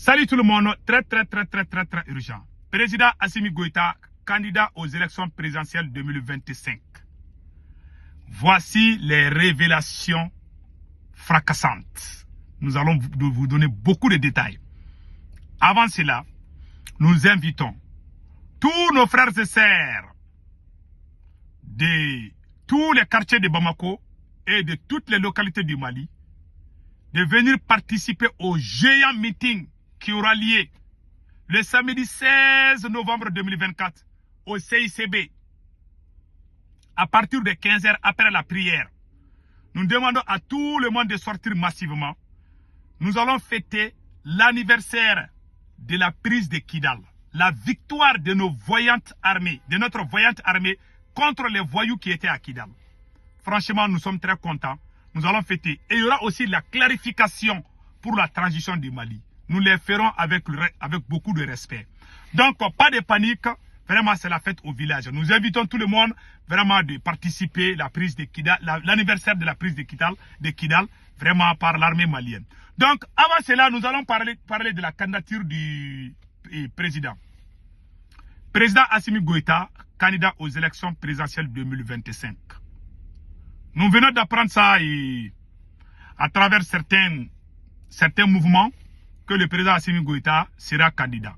Salut tout le monde, très urgent. Président Assimi Goïta, candidat aux élections présidentielles 2025. Voici les révélations fracassantes. Nous allons vous donner beaucoup de détails. Avant cela, nous invitons tous nos frères et sœurs de tous les quartiers de Bamako et de toutes les localités du Mali de venir participer au géant meeting qui aura lieu le samedi 16 novembre 2024 au CICB à partir de 15 h après la prière. Nous demandons à tout le monde de sortir massivement. Nous allons fêter l'anniversaire de la prise de Kidal, la victoire de nos voyantes armées, de notre voyante armée contre les voyous qui étaient à Kidal. Franchement, nous sommes très contents. Nous allons fêter. Et il y aura aussi la clarification pour la transition du Mali. Nous les ferons avec beaucoup de respect. Donc, pas de panique. Vraiment, c'est la fête au village. Nous invitons tout le monde vraiment de participer à la prise de Kidal, l'anniversaire de la prise de Kidal, vraiment par l'armée malienne. Donc, avant cela, nous allons parler de la candidature du président. Président Assimi Goïta, candidat aux élections présidentielles 2025. Nous venons d'apprendre ça à travers certains mouvements que le président Assimi Goïta sera candidat.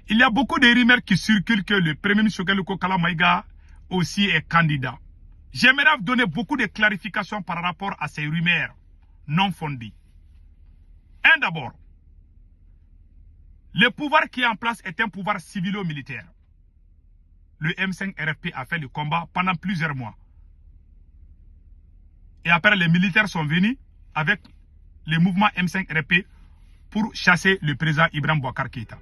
Il y a beaucoup de rumeurs qui circulent que le premier ministre Choguel Kokala Maïga aussi est candidat. J'aimerais vous donner beaucoup de clarifications par rapport à ces rumeurs non fondées. D'abord, le pouvoir qui est en place est un pouvoir civilo-militaire. Le M5 RFP a fait le combat pendant plusieurs mois. Et après, les militaires sont venus avec le mouvement M5 RFP pour chasser le président Ibrahim Boubacar Keïta.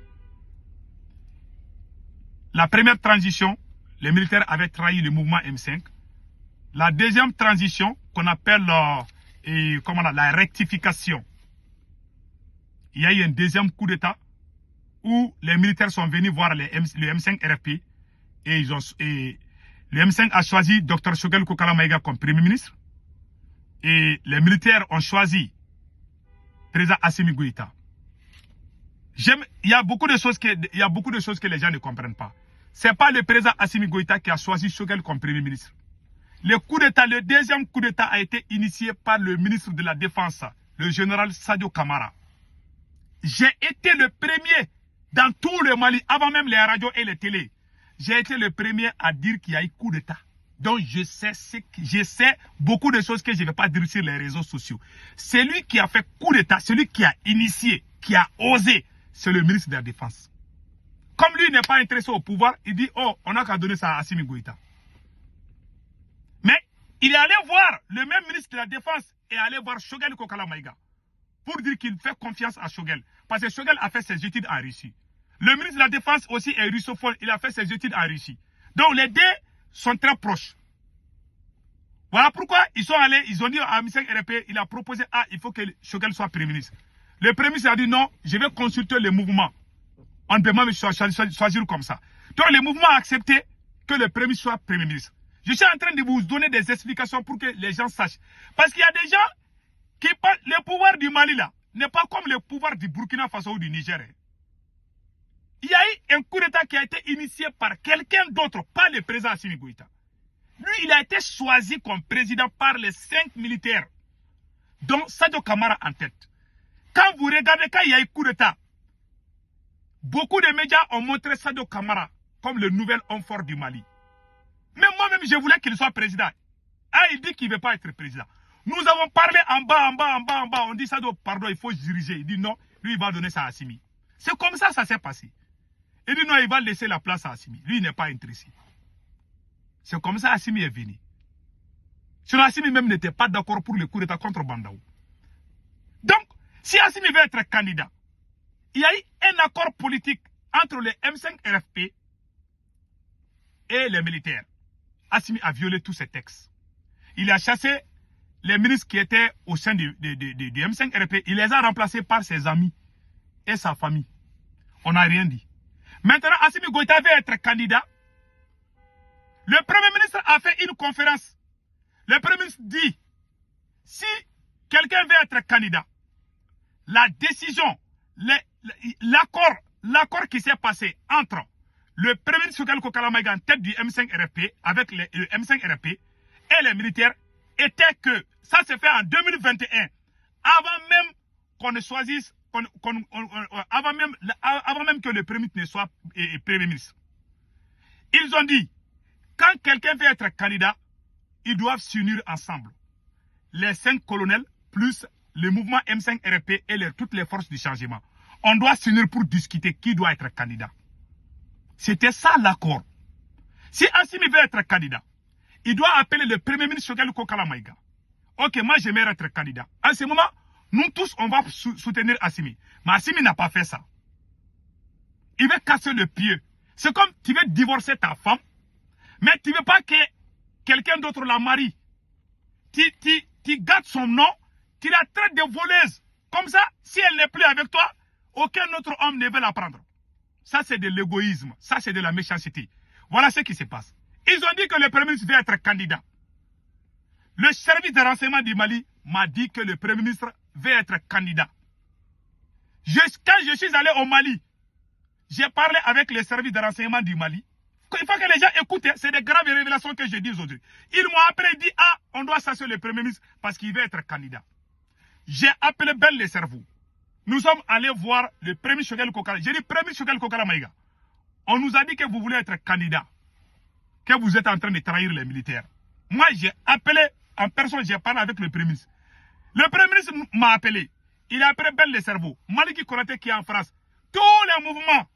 La première transition, les militaires avaient trahi le mouvement M5. La deuxième transition, qu'on appelle la rectification, il y a eu un deuxième coup d'État où les militaires sont venus voir le M5 RFP et le M5 a choisi Dr Choguel Kokala Maïga comme Premier ministre et les militaires ont choisi président Assimi Goïta. Il y a beaucoup de choses que les gens ne comprennent pas. Ce n'est pas le président Assimi Goïta qui a choisi Choguel comme Premier ministre. Le deuxième coup d'État a été initié par le ministre de la Défense, le général Sadio Kamara. J'ai été le premier dans tout le Mali, avant même les radios et les télés. J'ai été le premier à dire qu'il y a eu coup d'État. Donc je sais beaucoup de choses que je ne vais pas dire sur les réseaux sociaux. Celui qui a fait coup d'État, celui qui a initié, qui a osé, c'est le ministre de la Défense. Comme lui n'est pas intéressé au pouvoir, il dit, oh, on n'a qu'à donner ça à Assimi Goïta. Mais il est allé voir le même ministre de la Défense et allé voir Choguel Kokala Maïga pour dire qu'il fait confiance à Choguel. Parce que Choguel a fait ses études en Russie. Le ministre de la Défense aussi est russophone, il a fait ses études en Russie. Donc les deux sont très proches. Voilà pourquoi ils sont allés, ils ont dit à M5 RP, il a proposé, il faut que Choguel soit Premier ministre. Le Premier ministre a dit non, je vais consulter le mouvement. On ne peut pas me choisir comme ça. Donc le mouvement a accepté que le Premier ministre soit Premier ministre. Je suis en train de vous donner des explications pour que les gens sachent. Parce qu'il y a des gens qui pensent que le pouvoir du Mali là n'est pas comme le pouvoir du Burkina Faso ou du Niger. Il y a eu un coup d'État qui a été initié par quelqu'un d'autre, pas le président Assimi Goïta. Lui, il a été choisi comme président par les 5 militaires, dont Sadio Kamara en tête. Quand vous regardez, quand il y a eu coup d'État, beaucoup de médias ont montré Sadio Kamara comme le nouvel homme fort du Mali. Même moi-même, je voulais qu'il soit président. Il dit qu'il ne veut pas être président. Nous avons parlé en bas. On dit Sadio, pardon, il faut diriger. Il dit non, lui, il va donner ça à Assimi. C'est comme ça s'est passé. Il dit non, il va laisser la place à Assimi. Lui, il n'est pas intéressé. C'est comme ça Assimi est venu. Sinon, Assimi même n'était pas d'accord pour le coup d'État contre Bandaou. Donc, si Assimi veut être candidat, il y a eu un accord politique entre les M5 RFP et les militaires. Assimi a violé tous ces textes. Il a chassé les ministres qui étaient au sein du M5 RFP. Il les a remplacés par ses amis et sa famille. On n'a rien dit. Maintenant, Assimi Goïta veut être candidat. Le Premier ministre a fait une conférence. Le Premier ministre dit, si quelqu'un veut être candidat, la décision l'accord qui s'est passé entre le premier ministre Choguel Kokala Maïga en tête du M5-RFP avec le M5-RFP et les militaires était que ça s'est fait en 2021, avant même qu'on ne choisisse, avant même que le premier ministre ne soit premier ministre. Ils ont dit, quand quelqu'un veut être candidat, ils doivent s'unir ensemble. Les 5 colonels plus le mouvement M5-RP et toutes les forces du changement. On doit s'unir pour discuter qui doit être candidat. C'était ça l'accord. Si Assimi veut être candidat, il doit appeler le premier ministre Choguel Kokala Maïga. Ok, moi j'aimerais être candidat. En ce moment, nous tous, on va soutenir Assimi. Mais Assimi n'a pas fait ça. Il veut casser le pied. C'est comme tu veux divorcer ta femme, mais tu ne veux pas que quelqu'un d'autre la marie. Tu gardes son nom, tu la traites de voleuse. Comme ça, si elle n'est plus avec toi, aucun autre homme ne veut la prendre. Ça, c'est de l'égoïsme. Ça, c'est de la méchanceté. Voilà ce qui se passe. Ils ont dit que le premier ministre veut être candidat. Le service de renseignement du Mali m'a dit que le premier ministre veut être candidat. Quand je suis allé au Mali, j'ai parlé avec le service de renseignement du Mali. Il faut que les gens écoutent. C'est des graves révélations que je dis aujourd'hui. Ils m'ont appelé et dit, ah, on doit s'assurer le premier ministre parce qu'il veut être candidat. J'ai appelé Ben le cerveau. Nous sommes allés voir le premier Choguel Kokala. J'ai dit, premier Choguel Kokala Maïga. On nous a dit que vous voulez être candidat. Que vous êtes en train de trahir les militaires. Moi, j'ai appelé en personne, j'ai parlé avec le premier ministre. Le premier ministre m'a appelé. Il a appelé Ben le cerveau. Maliki Konaté qui est en France. Tous les mouvements.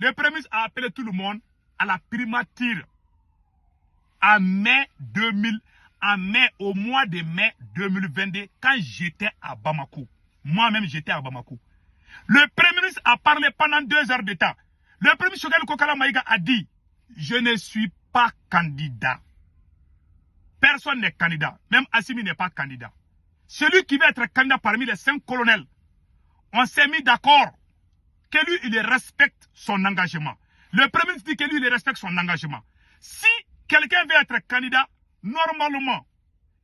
Le premier ministre a appelé tout le monde à la primature. Au mois de mai 2022, quand j'étais à Bamako. Moi-même, j'étais à Bamako. Le premier ministre a parlé pendant 2 heures de temps. Le premier ministre Choguel Kokala Maïga a dit, je ne suis pas candidat. Personne n'est candidat. Même Assimi n'est pas candidat. Celui qui veut être candidat parmi les 5 colonels, on s'est mis d'accord que lui, il respecte son engagement. Le premier ministre dit que lui, il respecte son engagement. Si quelqu'un veut être candidat, normalement,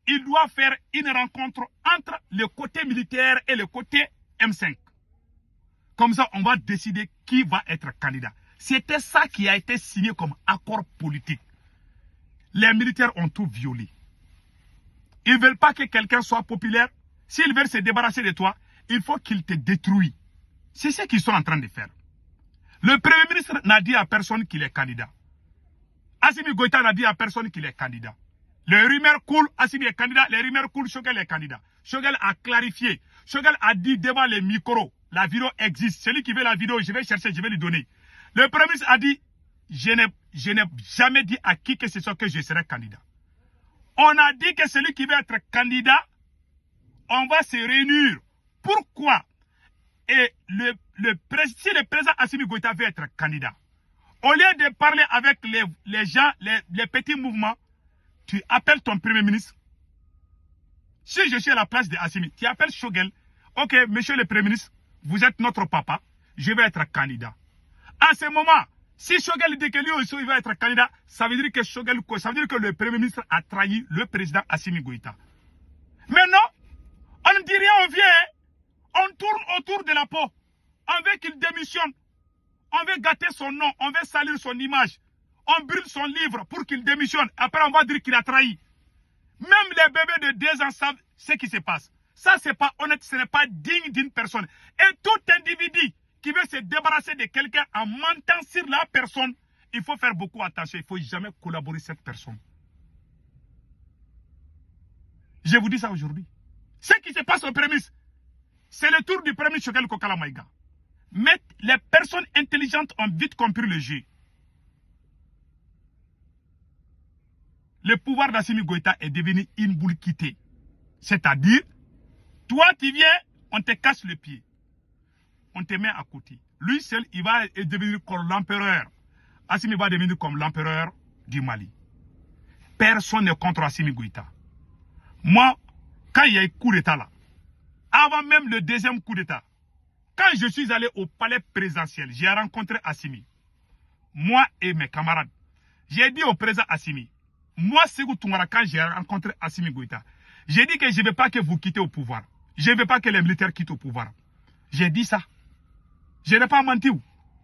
il doit faire une rencontre entre le côté militaire et le côté M5. Comme ça, on va décider qui va être candidat. C'était ça qui a été signé comme accord politique. Les militaires ont tout violé. Ils ne veulent pas que quelqu'un soit populaire. S'ils veulent se débarrasser de toi, il faut qu'ils te détruisent. C'est ce qu'ils sont en train de faire. Le premier ministre n'a dit à personne qu'il est candidat. Assimi Goïta n'a dit à personne qu'il est candidat. Les rumeurs coulent, Assimi est candidat, les rumeurs coulent, Choguel est candidat. Choguel a clarifié. Choguel a dit devant les micros, la vidéo existe. Celui qui veut la vidéo, je vais chercher, je vais lui donner. Le premier ministre a dit, je n'ai jamais dit à qui que ce soit que je serai candidat. On a dit que celui qui veut être candidat, on va se réunir. Pourquoi? Et si le président Assimi Goïta veut être candidat, au lieu de parler avec les gens, les petits mouvements, tu appelles ton premier ministre. Si je suis à la place de Assimi, tu appelles Choguel. Ok, monsieur le premier ministre, vous êtes notre papa, je vais être candidat. À ce moment, si Choguel dit que lui aussi il va être candidat, ça veut dire que le premier ministre a trahi le président Assimi Goïta. Mais non, on ne dit rien, on vient, on tourne autour de la peau. On veut qu'il démissionne. On veut gâter son nom, on veut salir son image. On brûle son livre pour qu'il démissionne. Après, on va dire qu'il a trahi. Même les bébés de 2 ans savent ce qui se passe. Ça, c'est pas honnête, ce n'est pas digne d'une personne. Et tout individu qui veut se débarrasser de quelqu'un en mentant sur la personne, il faut faire beaucoup attention. Il ne faut jamais collaborer avec cette personne. Je vous dis ça aujourd'hui. Ce qui se passe au premier ministre, c'est le tour du premier ministre Choguel Kokala Maïga. Mais les personnes intelligentes ont vite compris le jeu. Le pouvoir d'Assimi Goïta est devenu une boule quittée. C'est-à-dire, toi tu viens, on te casse le pied. On te met à côté. Lui seul, il va devenir comme l'empereur. Assimi va devenir comme l'empereur du Mali. Personne n'est contre Assimi Goïta. Moi, quand il y a eu coup d'État là, avant même le 2e coup d'État, quand je suis allé au palais présidentiel, j'ai rencontré Assimi. Moi et mes camarades. J'ai dit au président Assimi, moi, Ségou Toungara, quand j'ai rencontré Assimi Goïta, j'ai dit que je ne veux pas que vous quittez au pouvoir. Je ne veux pas que les militaires quittent au pouvoir. J'ai dit ça. Je n'ai pas menti.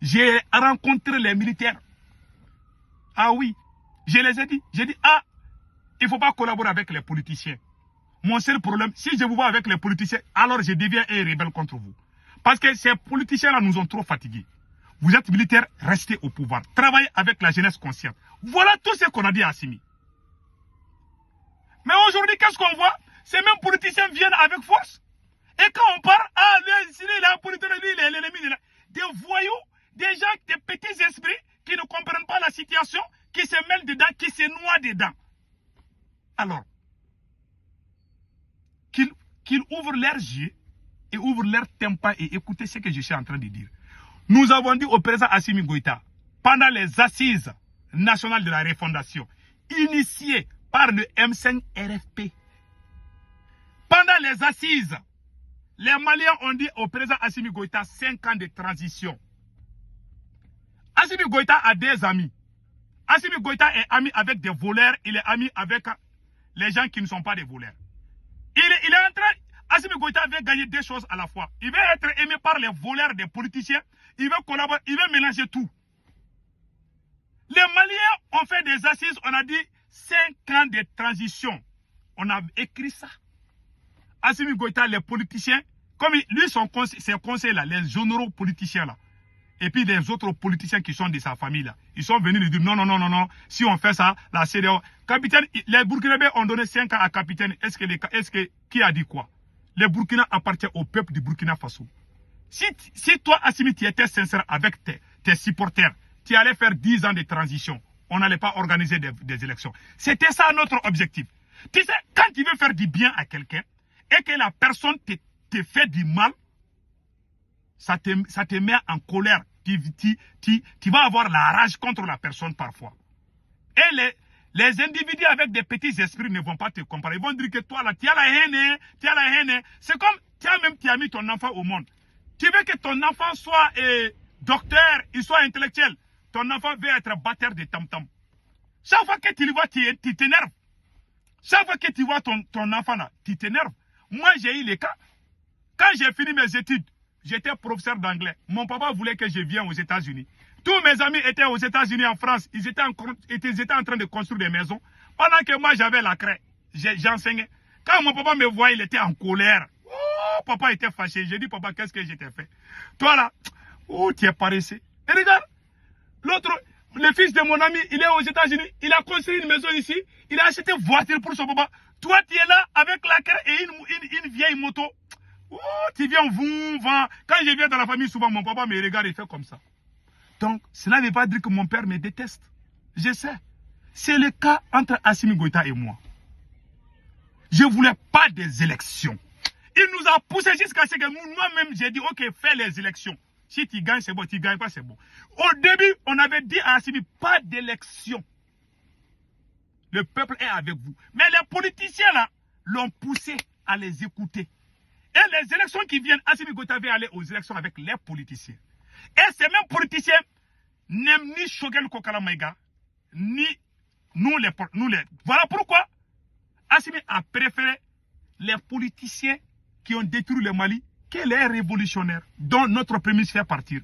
J'ai rencontré les militaires. Ah oui, je les ai dit. J'ai dit, ah, il ne faut pas collaborer avec les politiciens. Mon seul problème, si je vous vois avec les politiciens, alors je deviens un rebelle contre vous. Parce que ces politiciens-là nous ont trop fatigués. Vous êtes militaires, restez au pouvoir. Travaillez avec la jeunesse consciente. Voilà tout ce qu'on a dit à Assimi. Mais aujourd'hui, qu'est-ce qu'on voit? Ces mêmes politiciens viennent avec force. Et quand on parle, ah, lui, la politique, lui, il est l'ennemi. Des voyous, des gens, des petits esprits qui ne comprennent pas la situation, qui se mêlent dedans, qui se noient dedans. Alors, qu'ils ouvrent leurs yeux et ouvrent leur tympan et écoutez ce que je suis en train de dire. Nous avons dit au président Assimi Goïta, pendant les assises nationales de la refondation, initiées par le M5 RFP, pendant les assises, les Maliens ont dit au président Assimi Goïta 5 ans de transition. Assimi Goïta a des amis. Assimi Goïta est ami avec des voleurs, il est ami avec les gens qui ne sont pas des voleurs. Il est en train, Assimi Goïta veut gagner deux choses à la fois. Il veut être aimé par les voleurs des politiciens, il veut collaborer, il veut mélanger tout. Les Maliens ont fait des assises, on a dit 5 ans de transition. On a écrit ça. Assimi Goïta, les politiciens, comme lui, ses conseils là, les généraux politiciens là, et puis les autres politiciens qui sont de sa famille là, ils sont venus lui dire non, non, non, non, non, si on fait ça, la CEDEAO. Capitaine, les Burkinabés ont donné 5 ans à capitaine. Qui a dit quoi? Les Burkina appartiennent au peuple du Burkina Faso. Si toi, Assimi, tu étais sincère avec tes supporters, tu allais faire 10 ans de transition. On n'allait pas organiser des élections. C'était ça notre objectif. Tu sais, quand tu veux faire du bien à quelqu'un et que la personne te fait du mal, ça te met en colère. Tu vas avoir la rage contre la personne parfois. Et les individus avec des petits esprits ne vont pas te comparer. Ils vont dire que toi là, tu as la haine. C'est comme tu as mis ton enfant au monde. Tu veux que ton enfant soit docteur, il soit intellectuel. Ton enfant veut être batteur de tam-tam. Chaque fois que tu le vois, tu t'énerves. Chaque fois que tu vois ton enfant là, tu t'énerves. Moi, j'ai eu les cas. Quand j'ai fini mes études, j'étais professeur d'anglais. Mon papa voulait que je vienne aux États-Unis. Tous mes amis étaient aux États-Unis, en France. Ils étaient en train de construire des maisons. Pendant que moi, j'avais la craie. J'enseignais. Quand mon papa me voyait, il était en colère. Oh, papa était fâché. J'ai dit, papa, qu'est-ce que je t'ai fait? Toi là, oh, tu es paresseux. Et regarde, l'autre, le fils de mon ami, il est aux États-Unis. Il a construit une maison ici. Il a acheté une voiture pour son papa. Toi, tu es là avec la craie et une vieille moto. Oh, tu viens, quand je viens dans la famille, souvent mon papa me regarde et fait comme ça. Donc, cela ne veut pas dire que mon père me déteste. Je sais. C'est le cas entre Assimi Goïta et moi. Je ne voulais pas des élections. Il nous a poussé jusqu'à ce que moi-même, j'ai dit, ok, fais les élections. Si tu gagnes, c'est bon. Tu ne gagnes pas, c'est bon. Au début, on avait dit à Assimi, pas d'élection. Le peuple est avec vous. Mais les politiciens, là, l'ont poussé à les écouter. Et les élections qui viennent, Assimi Goïta va aller aux élections avec les politiciens. Et ces mêmes politiciens n'aiment ni Choguel Kokala Maïga, ni nous les. Voilà pourquoi Assimi a préféré les politiciens qui ont détruit le Mali que les révolutionnaires, dont notre premier ministre fait partir.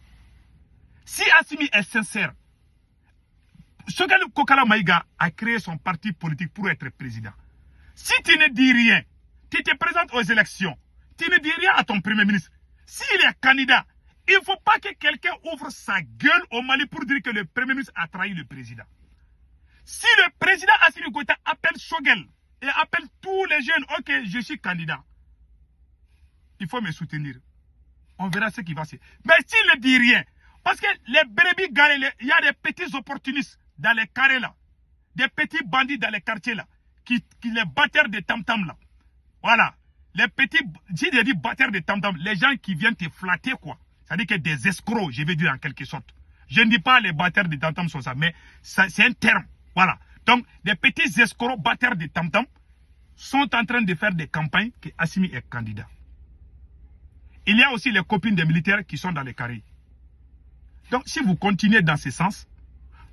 Si Assimi est sincère, Choguel Kokala Maïga a créé son parti politique pour être président. Si tu ne dis rien, tu te présentes aux élections, tu ne dis rien à ton premier ministre. S'il est candidat, il ne faut pas que quelqu'un ouvre sa gueule au Mali pour dire que le premier ministre a trahi le président. Si le président Assimi Goïta appelle Choguel et appelle tous les jeunes, ok, je suis candidat, il faut me soutenir. On verra ce qui va se faire. Mais s'il ne dit rien, parce que les brebis galets, il y a des petits opportunistes dans les carrés là, des petits bandits dans les quartiers là, qui les batteurs de tam-tam là. Voilà. Les petits, si je dis batteurs de tam-tam, les gens qui viennent te flatter quoi. C'est-à-dire que des escrocs, je vais dire en quelque sorte. Je ne dis pas les batteurs de tam-tam sont ça, mais c'est un terme. Voilà. Donc, des petits escrocs batteurs de tam-tam sont en train de faire des campagnes que Assimi est candidat. Il y a aussi les copines des militaires qui sont dans les carrés. Donc, si vous continuez dans ce sens,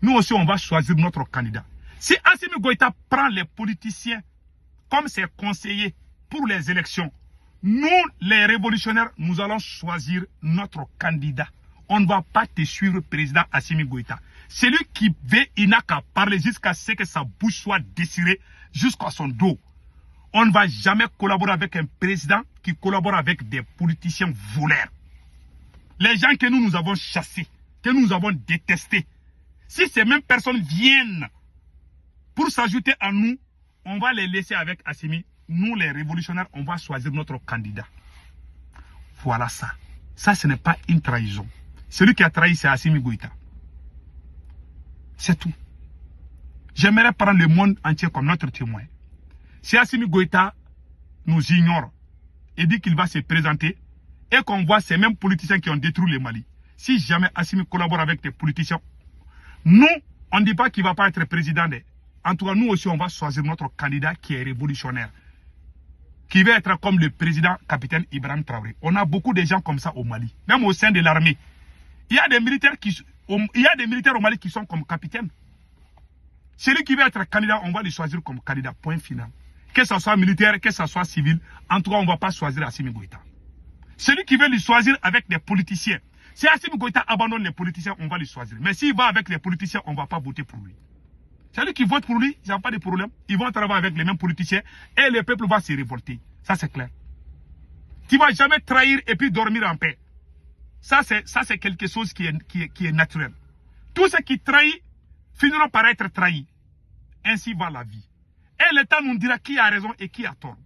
nous aussi, on va choisir notre candidat. Si Assimi Goïta prend les politiciens comme ses conseillers pour les élections, nous, les révolutionnaires, nous allons choisir notre candidat on ne va pas te suivre, président Assimi Goïta. Celui qui veut, il n'a qu'à parler jusqu'à ce que sa bouche soit déchirée jusqu'à son dos. On ne va jamais collaborer avec un président qui collabore avec des politiciens voleurs. Les gens que nous avons chassés, que nous avons détestés, si ces mêmes personnes viennent pour s'ajouter à nous, on va les laisser avec Assimi. Nous, les révolutionnaires, on va choisir notre candidat. Voilà ça. Ça, ce n'est pas une trahison. Celui qui a trahi, c'est Assimi Goïta. C'est tout. J'aimerais prendre le monde entier comme notre témoin. Si Assimi Goïta nous ignore et dit qu'il va se présenter et qu'on voit ces mêmes politiciens qui ont détruit le Mali, si jamais Assimi collabore avec des politiciens, nous, on ne dit pas qu'il ne va pas être président. En tout cas, nous aussi, on va choisir notre candidat qui est révolutionnaire, qui va être comme le président capitaine Ibrahim Traoré. On a beaucoup de gens comme ça au Mali, même au sein de l'armée. Il y a des militaires au Mali qui sont comme capitaine. Celui qui veut être candidat, on va le choisir comme candidat, point final. Que ce soit militaire, que ce soit civil, en tout cas, on ne va pas choisir Assimi Goïta. Celui qui veut le choisir avec des politiciens, si Assimi Goïta abandonne les politiciens, on va le choisir. Mais s'il va avec les politiciens, on ne va pas voter pour lui. Celui qui vote pour lui, il n'y a pas de problème. Ils vont travailler avec les mêmes politiciens et le peuple va se révolter. Ça, c'est clair. Tu ne vas jamais trahir et puis dormir en paix. Ça, c'est quelque chose qui est naturel. Tous ceux qui trahissent finiront par être trahis. Ainsi va la vie. Et l'État nous dira qui a raison et qui a tort.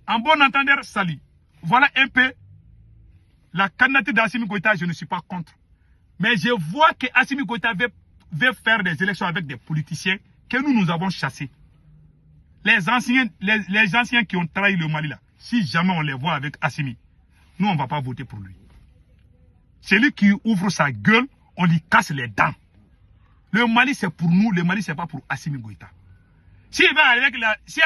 En bon entendeur, salut. Voilà un peu la candidature d'Assimi Goïta, je ne suis pas contre. Mais je vois que Assimi Goïta veut faire des élections avec des politiciens que nous avons chassés. Les anciens qui ont trahi le Mali là, si jamais on les voit avec Assimi, nous on ne va pas voter pour lui. Celui qui ouvre sa gueule, on lui casse les dents. Le Mali c'est pour nous, le Mali c'est pas pour Assimi Goïta. Si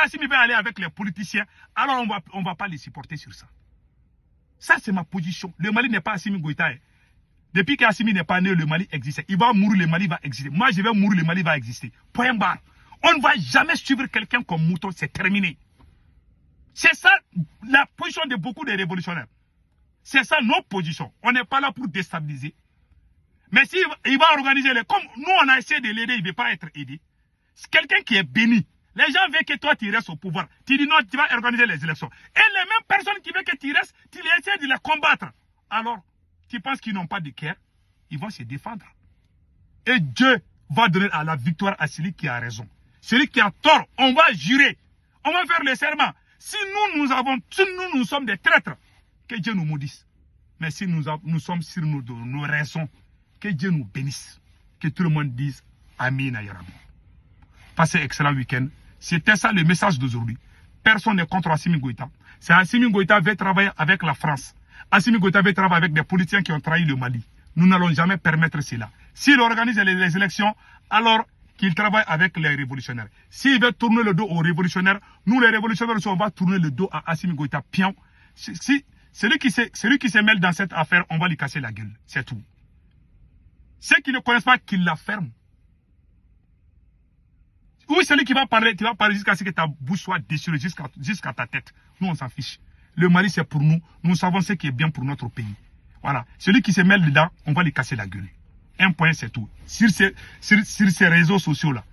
Assimi veut aller avec les politiciens, alors on va pas les supporter sur ça. Ça c'est ma position. Le Mali n'est pas Assimi Goïta. Depuis qu'Assimi n'est pas né, le Mali existe. Il va mourir, le Mali va exister. Moi je vais mourir, le Mali va exister. Point barre. On ne va jamais suivre quelqu'un comme mouton, c'est terminé. C'est ça la position de beaucoup de révolutionnaires. C'est ça nos positions. On n'est pas là pour déstabiliser. Mais s'il va organiser comme nous on a essayé de l'aider, il ne veut pas être aidé. C'est quelqu'un qui est béni. Les gens veulent que toi tu restes au pouvoir. Tu dis non, tu vas organiser les élections. Et les mêmes personnes qui veulent que tu restes, tu essaies de les combattre. Alors, tu penses qu'ils n'ont pas de cœur? Ils vont se défendre. Et Dieu va donner à la victoire à celui qui a raison. Celui qui a tort, on va jurer. On va faire le serment. Si nous sommes des traîtres, que Dieu nous maudisse. Mais si nous sommes sur nos raisons, que Dieu nous bénisse. Que tout le monde dise Amin Ayarab. Passez un excellent week-end. C'était ça le message d'aujourd'hui. Personne n'est contre Assimi Goïta. C'est Assimi Goïta veut travailler avec la France. Assimi Goïta veut travailler avec des politiciens qui ont trahi le Mali. Nous n'allons jamais permettre cela. S'il organise les élections, alors qu'il travaille avec les révolutionnaires. S'il veut tourner le dos aux révolutionnaires, nous les révolutionnaires aussi, on va tourner le dos à Assimi Goïta. Pion. Celui qui se mêle dans cette affaire, on va lui casser la gueule. C'est tout. Ceux qui ne connaissent pas, qu'ils la ferment. Oui, celui qui va parler, tu vas parler jusqu'à ce que ta bouche soit déchirée jusqu'à ta tête. Nous, on s'en fiche. Le Mali, c'est pour nous. Nous savons ce qui est bien pour notre pays. Voilà. Celui qui se mêle dedans, on va lui casser la gueule. Un point, c'est tout. Sur ces réseaux sociaux-là,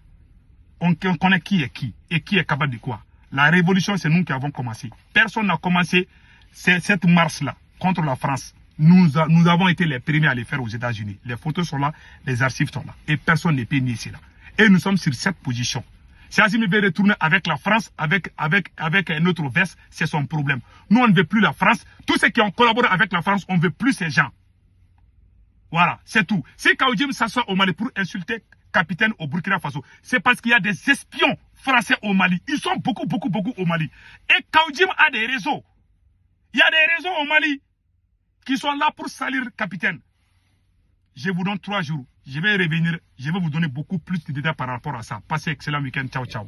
on connaît qui est qui et qui est capable de quoi. La révolution, c'est nous qui avons commencé. Personne n'a commencé cette marche-là contre la France. Nous avons été les premiers à les faire aux États-Unis. Les photos sont là, les archives sont là. Et personne n'est pénible ici là. Et nous sommes sur cette position. Si Assimi veut retourner avec la France, avec un autre veste, c'est son problème. Nous, on ne veut plus la France. Tous ceux qui ont collaboré avec la France, on ne veut plus ces gens. Voilà, c'est tout. Si Kaoudim s'assoit au Mali pour insulter capitaine au Burkina Faso, c'est parce qu'il y a des espions français au Mali. Ils sont beaucoup au Mali. Et Kaoudim a des réseaux. Il y a des réseaux au Mali qui sont là pour salir capitaine. Je vous donne 3 jours. Je vais revenir. Je vais vous donner beaucoup plus de détails par rapport à ça. Passez un excellent week-end. Ciao, ciao.